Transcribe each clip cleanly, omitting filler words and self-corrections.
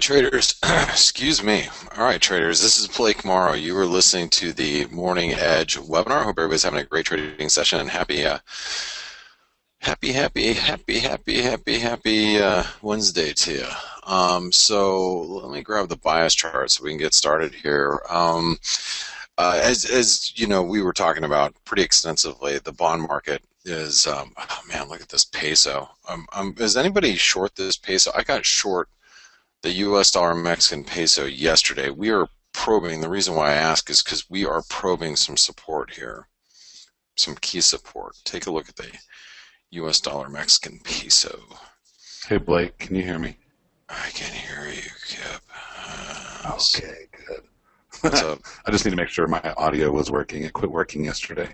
traders. Excuse me. All right, traders. This is Blake Morrow. You are listening to the Morning Edge webinar. Hope everybody's having a great trading session and happy Wednesday to you. So let me grab the bias chart so we can get started here. As you know, we were talking about pretty extensively, the bond market is. Oh man, look at this peso. Is anybody short this peso? I got short the U.S. dollar Mexican peso yesterday. We are probing. The reason why I ask is because we are probing some support here, some key support. Take a look at the U.S. dollar Mexican peso. Hey Blake, can you hear me? I can hear you, Kip. Okay, good. What's up? I just need to make sure my audio was working. It quit working yesterday.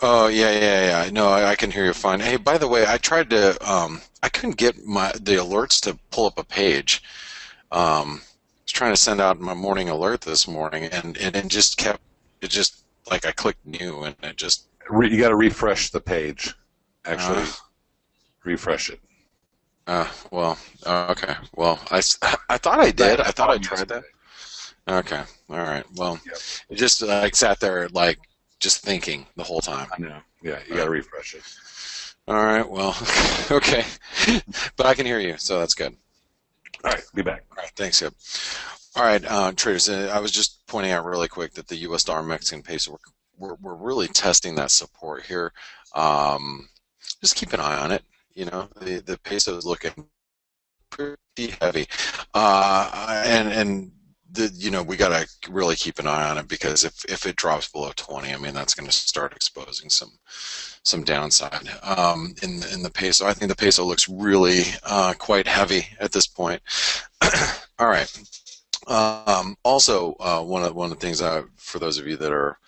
Oh yeah. No, I can hear you fine. Hey, by the way, I tried to. I couldn't get the alerts to pull up a page. I was trying to send out my morning alert this morning, and it just kept. It just like I clicked new, and it just. You got to refresh the page. Actually, refresh it. Well, okay. Well, I thought I did. I thought I tried that. Okay. All right. Well, Yep. it just like sat there like just thinking the whole time. I know. Yeah, you got to refresh it. All right. Well, okay. But I can hear you, so that's good. All right, be back. All right. Thanks, Kip. All right, traders. I was just pointing out really quick that the U.S. dollar Mexican peso, we're really testing that support here. Just keep an eye on it. You know, the peso is looking pretty heavy, and we got to really keep an eye on it, because if it drops below 20, I mean, that's going to start exposing some downside in the peso. I think the peso looks really quite heavy at this point. All right. Also, one of the things, for those of you that are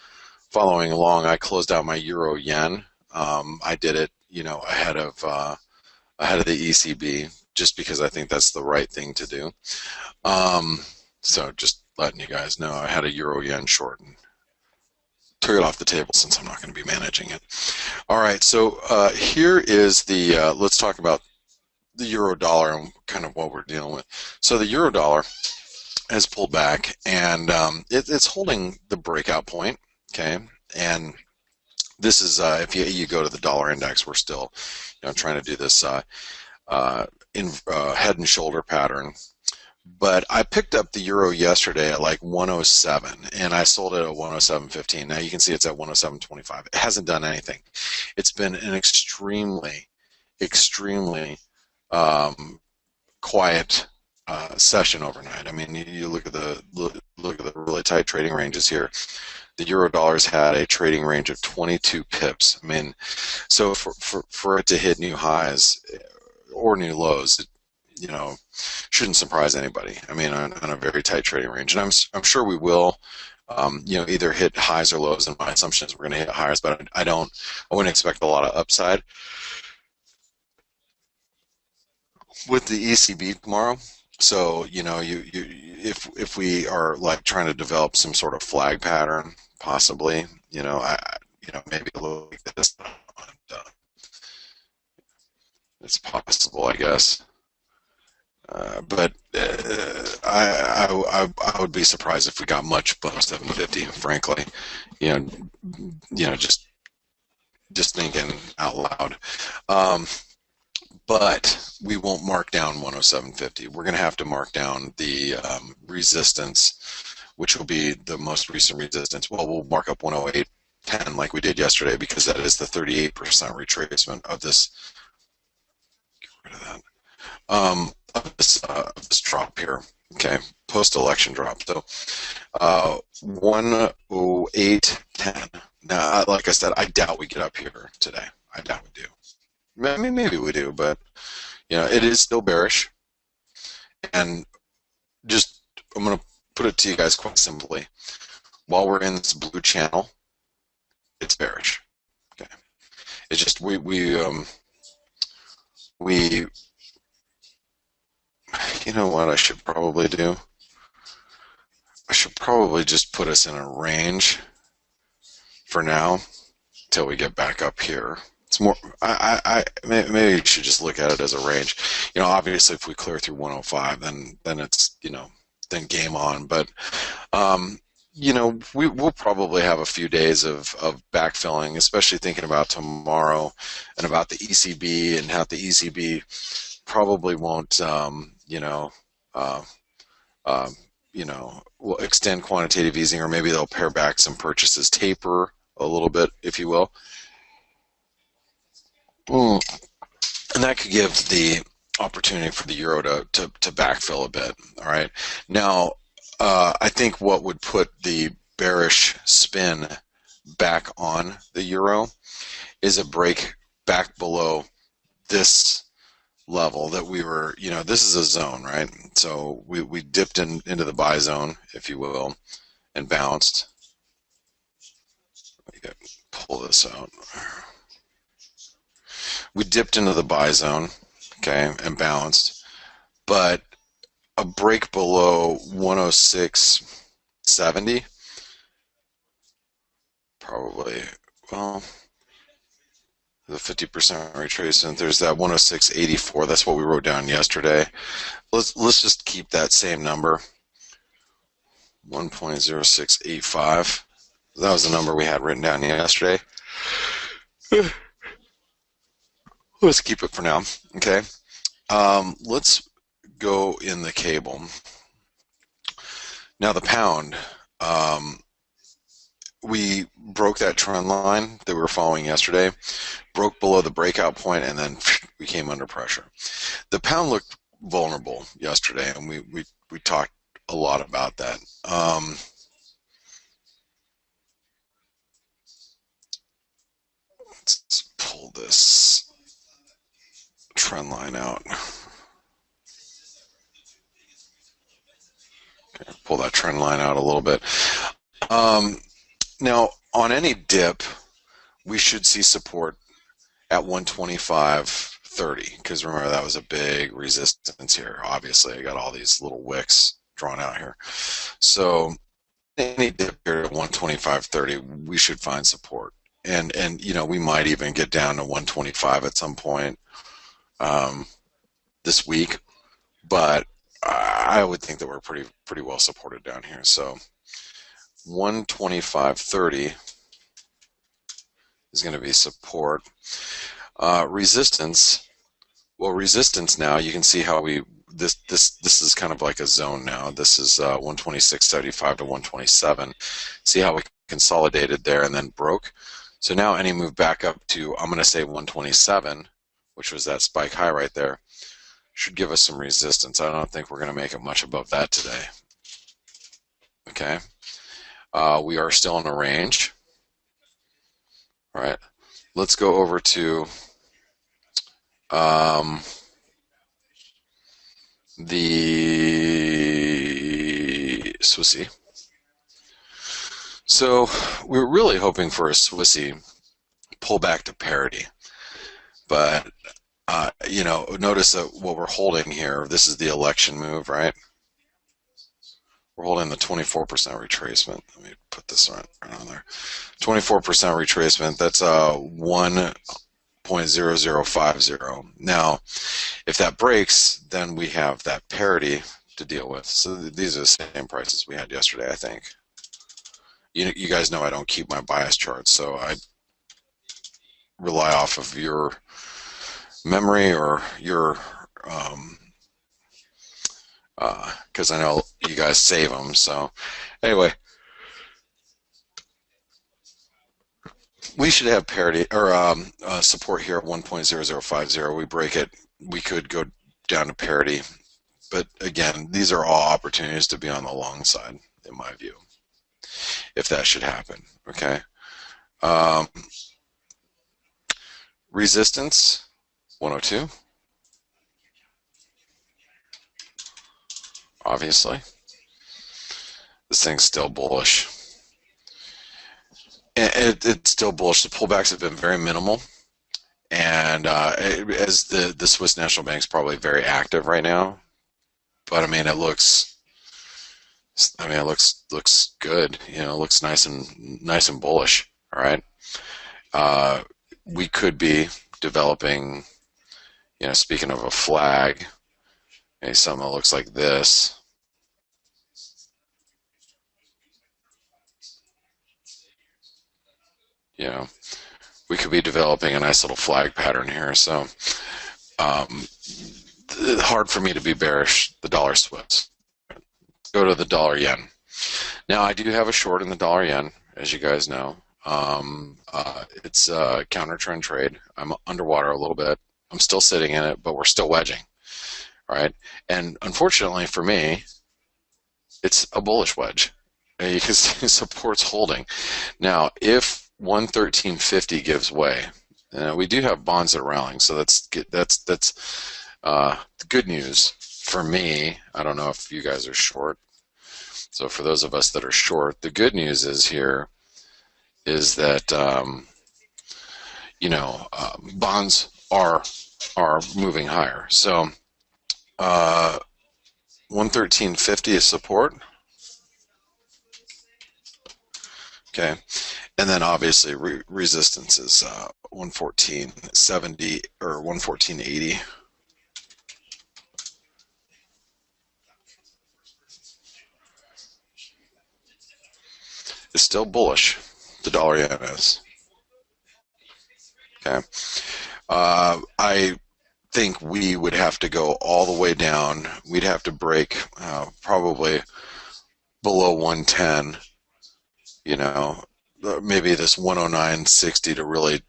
following along, I closed out my euro yen. I did it, ahead of the ECB, just because I think that's the right thing to do. So just letting you guys know, I had a euro yen short and took it off the table since I'm not going to be managing it. All right, so here is the, let's talk about the euro dollar and kind of what we're dealing with. So the euro dollar has pulled back, and it's holding the breakout point, okay? And this is, if you go to the dollar index, we're still trying to do this head and shoulder pattern. But I picked up the euro yesterday at like 107, and I sold it at 107.15. Now you can see it's at 107.25. It hasn't done anything. It's been an extremely quiet session overnight. I mean, you look at the really tight trading ranges here. The euro dollar's had a trading range of 22 pips. I mean, so for it to hit new highs or new lows, it, shouldn't surprise anybody. I mean, on a very tight trading range, and I'm sure we will, either hit highs or lows. And my assumption is we're going to hit highs, but I wouldn't expect a lot of upside with the ECB tomorrow. So if we are like trying to develop some sort of flag pattern, possibly, maybe a little like this, it's possible, I guess. But I would be surprised if we got much below 750, frankly. Just thinking out loud. But we won't mark down 107.50. We're going to have to mark down the resistance, which will be the most recent resistance. Well, we'll mark up 108.10 like we did yesterday, because that is the 38% retracement of this. Get rid of that. This drop here, okay, post-election drop. So 108.10. Now, like I said, I doubt we get up here today. I doubt we do. I mean, maybe we do, but it is still bearish. And just, I'm going to put it to you guys quite simply. While we're in this blue channel, it's bearish. Okay, it's just we you know what I should probably do? I should probably just put us in a range for now till we get back up here. It's more. Maybe you should just look at it as a range. Obviously, if we clear through 105, then it's then game on. But we'll probably have a few days of backfilling, especially thinking about tomorrow and about the ECB and how the ECB probably won't, uh, will extend quantitative easing, or maybe they'll pare back some purchases, taper a little bit, if you will. Mm. And that could give the opportunity for the euro to backfill a bit. All right. Now, I think what would put the bearish spin back on the euro is a break back below this level that we were, this is a zone, right? So we dipped into the buy zone, if you will, and bounced. Let me pull this out. We dipped into the buy zone, okay, and bounced, but a break below 106.70 probably, well, the 50% retracement, there's that 106.84. That's what we wrote down yesterday. Let's just keep that same number, 1.0685. That was the number we had written down yesterday. Let's keep it for now, okay? Let's go in the cable. Now the pound, we broke that trend line that we were following yesterday, broke below the breakout point, and then we came under pressure. The pound looked vulnerable yesterday, and we talked a lot about that. Let's pull this trend line out. Okay, pull that trend line out a little bit. Now, on any dip, we should see support at 125.30, because remember, that was a big resistance here. Obviously, I got all these little wicks drawn out here. So any dip here at 125.30, we should find support. And we might even get down to 125 at some point this week, but I would think that we're pretty well supported down here. So 125.30 is going to be support. Resistance. Well, resistance now, you can see how this is kind of like a zone now. This is 126.75 to 127. See how we consolidated there and then broke. So now any move back up to, I'm going to say 127, which was that spike high right there, should give us some resistance. I don't think we're going to make it much above that today. Okay. We are still in a range. All right. Let's go over to the Swissy. So we're really hoping for a Swissy pullback to parity, but notice that what we're holding here, this is the election move, right? We're holding the 24% retracement. Let me put this right on there. 24% retracement, that's 1.0050. Now, if that breaks, then we have that parity to deal with. So these are the same prices we had yesterday, I think. You guys know I don't keep my bias charts, so I rely off of your memory or your because I know you guys save them. So anyway, we should have parity or support here at 1.0050. We break it, we could go down to parity, but again, these are all opportunities to be on the long side in my view, if that should happen. Okay. Resistance 102. Obviously, this thing's still bullish. It's still bullish. The pullbacks have been very minimal, and as the Swiss National Bank's probably very active right now. But I mean, it looks good. It looks nice and bullish. All right. we could be developing, speaking of a flag, something that looks like this. You know, we could be developing a nice little flag pattern here. So um, hard for me to be bearish the dollar Swiss. Go to the dollar yen. Now I do have a short in the dollar yen, as you guys know. It's a counter trend trade. I'm underwater a little bit. I'm still sitting in it, but we're still wedging. All right. And unfortunately for me, it's a bullish wedge. You can see support's holding. Now, if 113.50 gives way, we do have bonds that are rallying, so that's good news for me. I don't know if you guys are short. So for those of us that are short, the good news is here is that bonds are moving higher. So 113.50 is support. Okay, and then obviously resistance is 114.70 or 114.80. It's still bullish. The dollar yen is. Okay. I think we would have to go all the way down. We'd have to break probably below 110. Maybe this 109.60 to really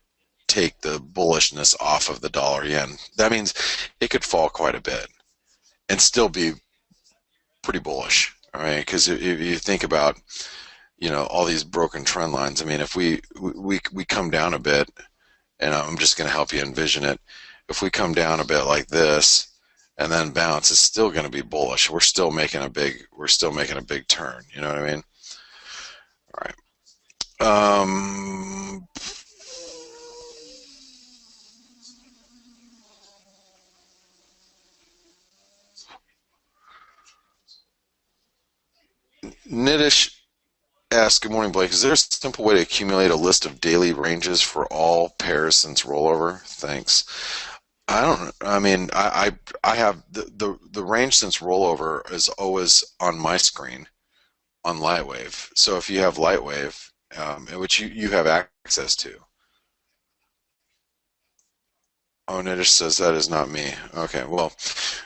take the bullishness off of the dollar yen. That means it could fall quite a bit and still be pretty bullish. All right, because if you think about all these broken trend lines. I mean, if we come down a bit, and I'm just going to help you envision it. If we come down a bit like this and then bounce, it's still going to be bullish. We're still making a big turn. You know what I mean? All right. Nitish asks, good morning, Blake. Is there a simple way to accumulate a list of daily ranges for all pairs since rollover? Thanks. I have the range since rollover is always on my screen on Lightwave. So if you have Lightwave, which you have access to. Oh, Nitish says that is not me. Okay, well,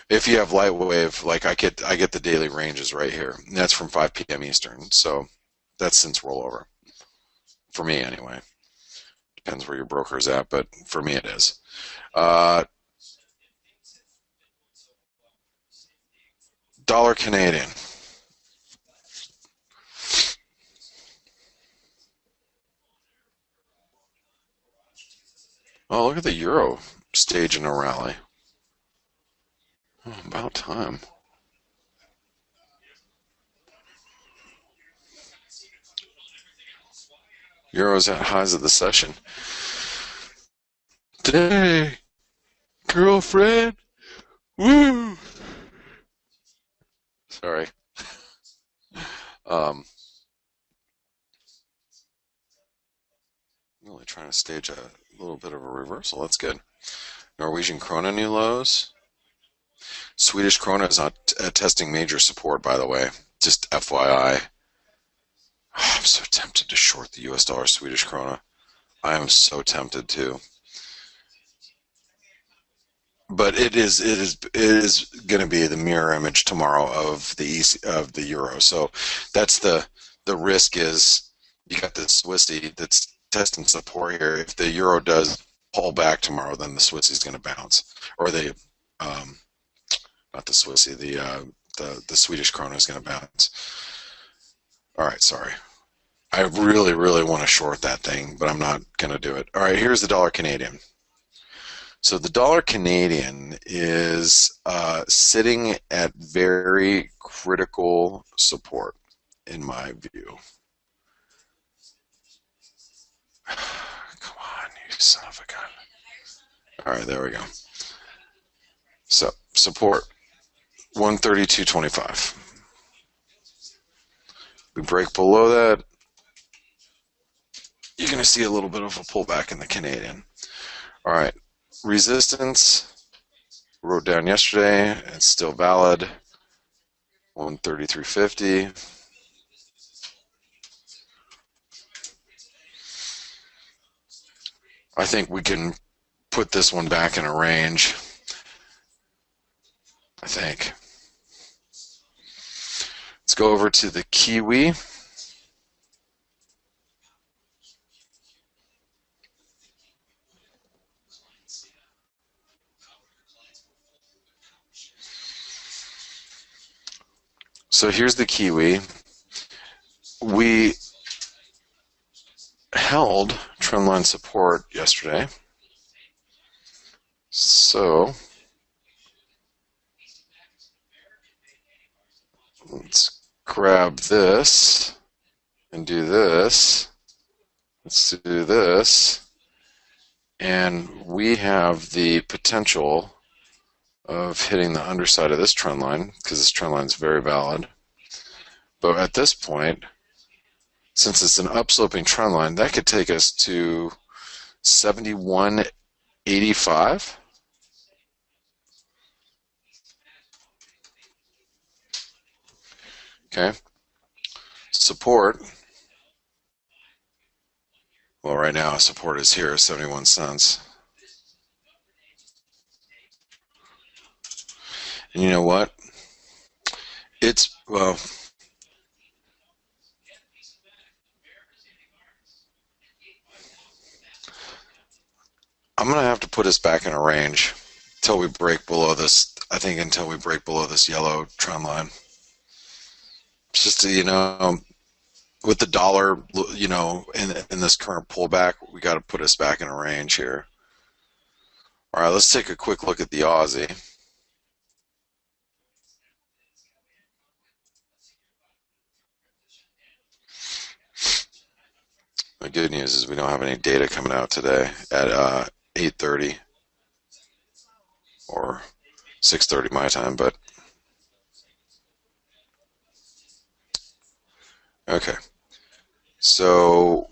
if you have Lightwave, like I get the daily ranges right here. And that's from 5 p.m. Eastern. So that's since rollover. For me, anyway. Depends where your broker's at, but for me it is. Dollar Canadian. Oh, look at the euro staging a rally. Oh, about time. Euro's at highs of the session. Day, girlfriend. Woo! Sorry. Really trying to stage a little bit of a reversal. That's good. Norwegian krona new lows. Swedish krona is not testing major support, by the way. Just FYI. Oh, I'm so tempted to short the US dollar Swedish krona. I am so tempted to. But it is going to be the mirror image tomorrow of the euro. So that's the risk is you got the Swissy that's testing support here. If the euro does pull back tomorrow, then the Swissy is going to bounce, or the not the Swissy, the Swedish krona is going to bounce. All right, sorry. I really, really want to short that thing, but I'm not going to do it. All right, here's the dollar Canadian. So the dollar Canadian is sitting at very critical support, in my view. Come on, you son of a gun. All right, there we go. So support 132.25. We break below that, you're going to see a little bit of a pullback in the Canadian. All right, resistance wrote down yesterday. It's still valid. 133.50. I think we can put this one back in a range. I think. Let's go over to the Kiwi. So here's the Kiwi. We held trendline support yesterday. So let's grab this and do this. Let's do this. And we have the potential of hitting the underside of this trend line because this trend line is very valid. But at this point, since it's an upsloping trend line, that could take us to 71.85. Okay. Support. Well, right now support is here, 71 cents. And you know what? Well, I'm going to have to put us back in a range until we break below this. I think until we break below this yellow trend line. It's just, with the dollar, in this current pullback, we got to put us back in a range here. All right, let's take a quick look at the Aussie. The good news is we don't have any data coming out today at 8:30 or 6:30 my time, but okay. So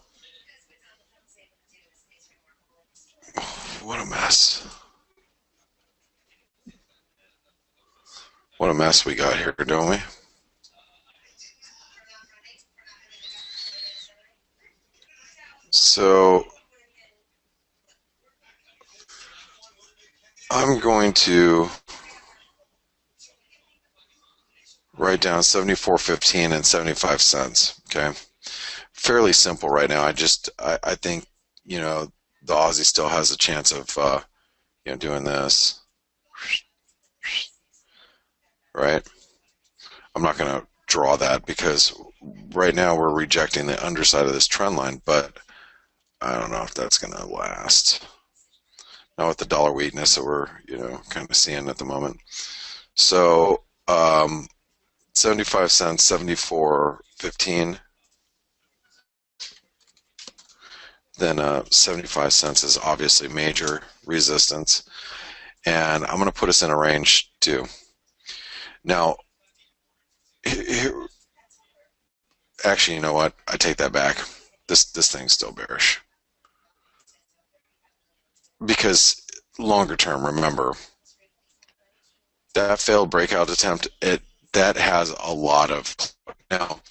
what a mess. What a mess we got here, don't we? So I'm going to write down 74.15 and 75 cents. Okay, fairly simple right now. I think the Aussie still has a chance of doing this, right? I'm not going to draw that because right now we're rejecting the underside of this trend line, but I don't know if that's going to last. Not with the dollar weakness that we're kind of seeing at the moment. So 75 cents, 74.15. Then 75 cents is obviously major resistance. And I'm going to put us in a range too. Now, actually, you know what? I take that back. This thing's still bearish. Because longer term, remember, that failed breakout attempt, that has a lot of. Now,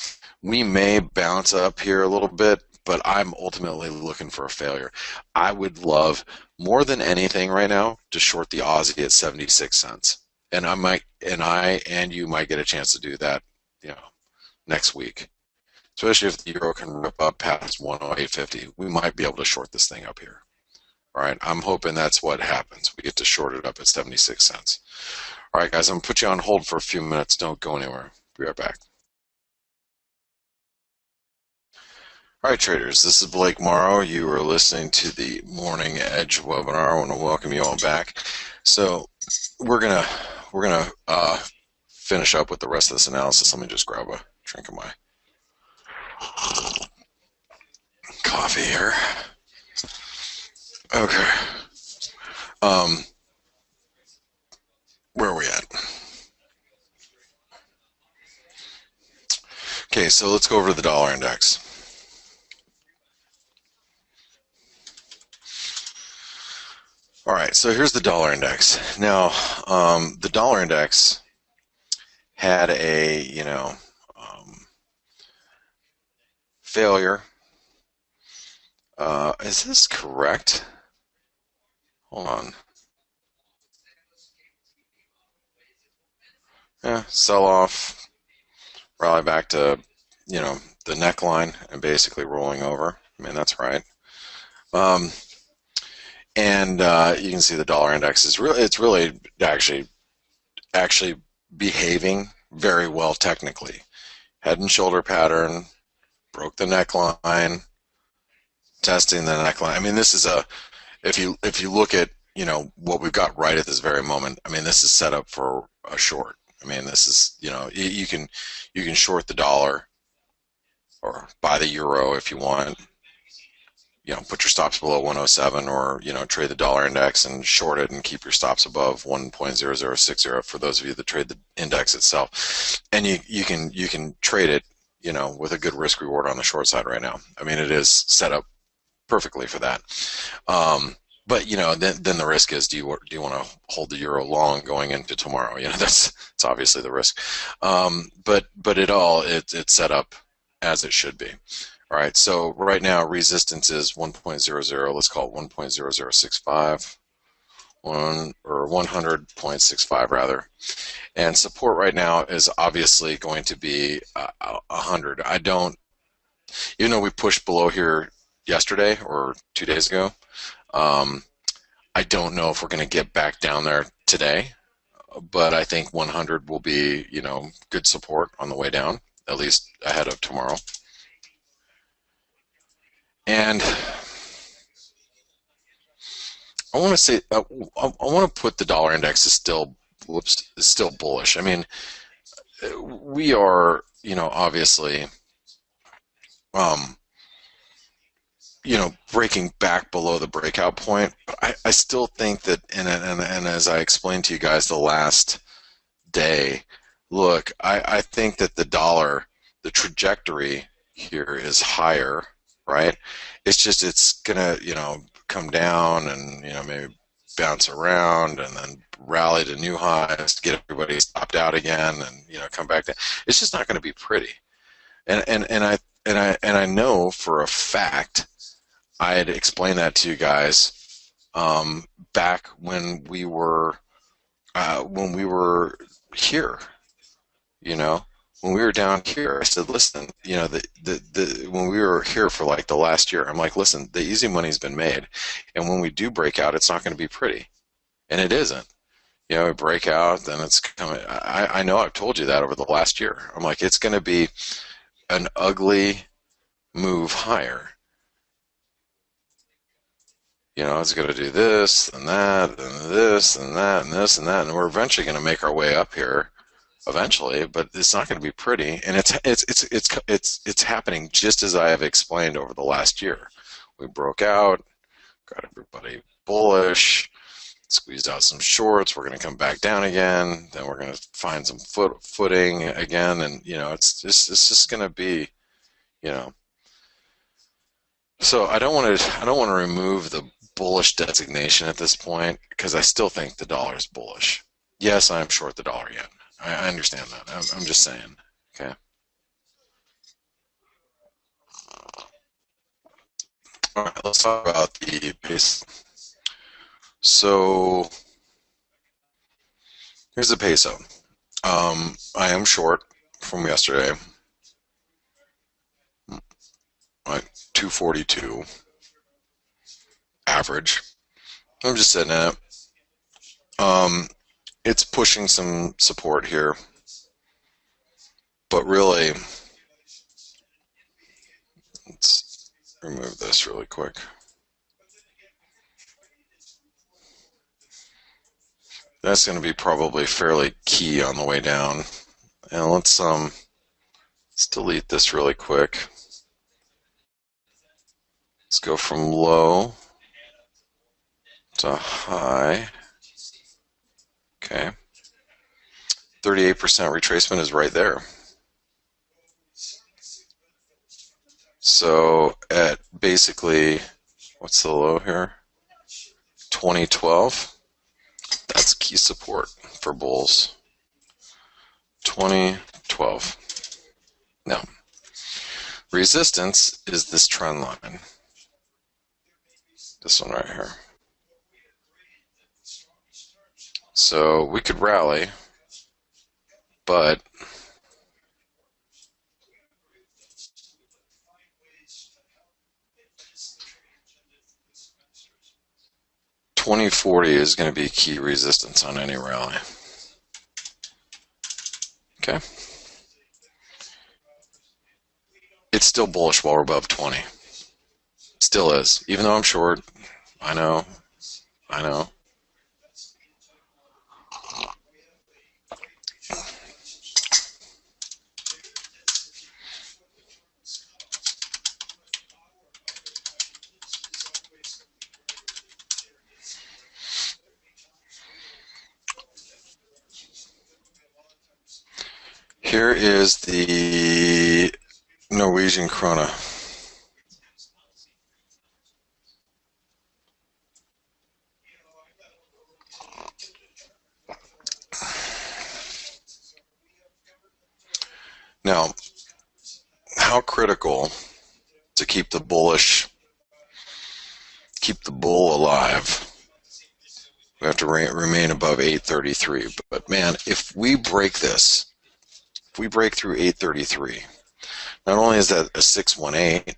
we may bounce up here a little bit, but I'm ultimately looking for a failure. I would love, more than anything right now, to short the Aussie at 76 cents. And you might get a chance to do that, next week. Especially if the euro can rip up past 108.50. We might be able to short this thing up here. All right, I'm hoping that's what happens. We get to short it up at 76 cents. All right, guys, I'm going to put you on hold for a few minutes. Don't go anywhere. Be right back. All right, traders, this is Blake Morrow. You are listening to the Morning Edge webinar. I want to welcome you all back. So we're gonna finish up with the rest of this analysis. Let me just grab a drink of my coffee here. Okay. Where are we at? Okay, so let's go over to the dollar index. All right, so here's the dollar index. Now, the dollar index had a, failure. Is this correct? Hold on. Yeah, sell off, rally back to, the neckline and basically rolling over. I mean, that's right. Um, and you can see the dollar index is really, it's really actually behaving very well technically. Head and shoulder pattern, broke the neckline, testing the neckline. I mean, this is a, if you look at, what we've got right at this very moment, I mean, this is set up for a short. I mean, this is, you can short the dollar or buy the euro if you want. Put your stops below 107, or trade the dollar index and short it and keep your stops above 1.0060 for those of you that trade the index itself. And you can trade it, with a good risk reward on the short side right now. I mean, it is set up perfectly for that. But then the risk is, do you want to hold the euro long going into tomorrow? That's obviously the risk. But it's set up as it should be. All right, so right now resistance is 1.00. Let's call it 1.0065, or 100.65 rather, and support right now is obviously going to be 100. I don't, even though we pushed below here yesterday or 2 days ago, I don't know if we're going to get back down there today, but I think 100 will be, good support on the way down, at least ahead of tomorrow. And I want to say, I want to put the dollar index is still, bullish. I mean, we are, obviously, um, breaking back below the breakout point. But I still think that, and as I explained to you guys the last day, look, I think that the dollar, the trajectory here is higher, right? It's just, it's gonna, come down and, maybe bounce around and then rally to new highs, get everybody stopped out again, and, come back down. It's just not going to be pretty. And I know for a fact, I had explained that to you guys back when we were here, when we were down here. I said, listen, when we were here for like the last year, I'm like, listen, the easy money's been made, and when we do break out, it's not going to be pretty, and it isn't. We break out, then it's coming. I know I've told you that over the last year. I'm like, it's going to be an ugly move higher. It's going to do this and that and this and that and this and that, and we're eventually going to make our way up here, eventually. But it's not going to be pretty, and it's happening just as I have explained over the last year. We broke out, got everybody bullish, squeezed out some shorts. We're going to come back down again. Then we're going to find some footing again, and it's just going to be, So I don't want to remove the bullish designation at this point, because I still think the dollar is bullish. Yes, I'm short the dollar yen. I understand that. I'm just saying. Okay. All right. Let's talk about the base. So here's the peso. I am short from yesterday. Right, 242 average. I'm just sitting in it. It's pushing some support here, but really, let's remove this really quick. That's going to be probably fairly key on the way down. And let's delete this really quick. Let's go from low to high. Okay. 38% retracement is right there. So at basically, what's the low here? 2012. That's key support for bulls. 2012. Now, resistance is this trend line. This one right here. So we could rally, but $20.40 is going to be key resistance on any rally. Okay. It's still bullish while we're above 20. Still is. Even though I'm short. I know. I know. Here is the Norwegian krona. Now, how critical to keep the bull alive? We have to remain above 833. But man, if we break this, if we break through 833, not only is that a 618,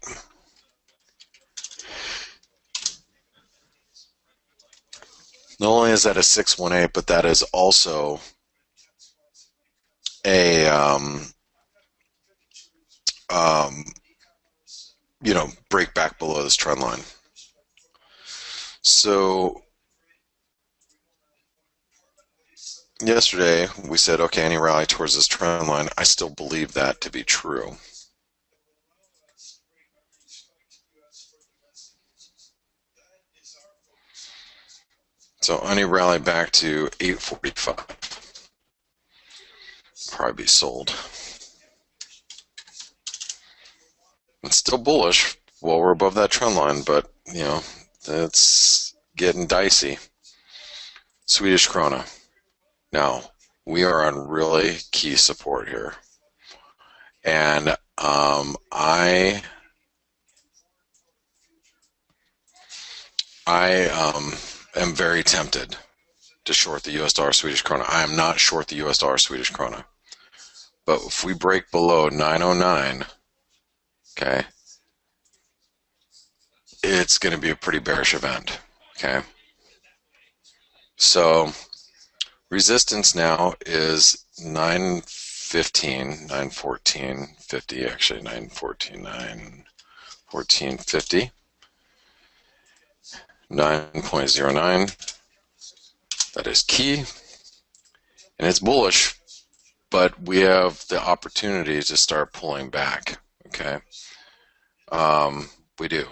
not only is that a 618, but that is also a break back below this trend line. So yesterday we said, okay, any rally towards this trend line, I still believe that to be true. So any rally back to 845 probably be sold. It's still bullish while we're above that trend line, but it's getting dicey. Swedish krona. Now, we are on really key support here. And I am very tempted to short the US dollar Swedish krona. I am not short the US dollar Swedish krona. But if we break below 909, okay, it's going to be a pretty bearish event, okay? So resistance now is 915, 914.50, actually 914, 914.50, 9.09. That is key, and it's bullish, but we have the opportunity to start pulling back, okay? We do,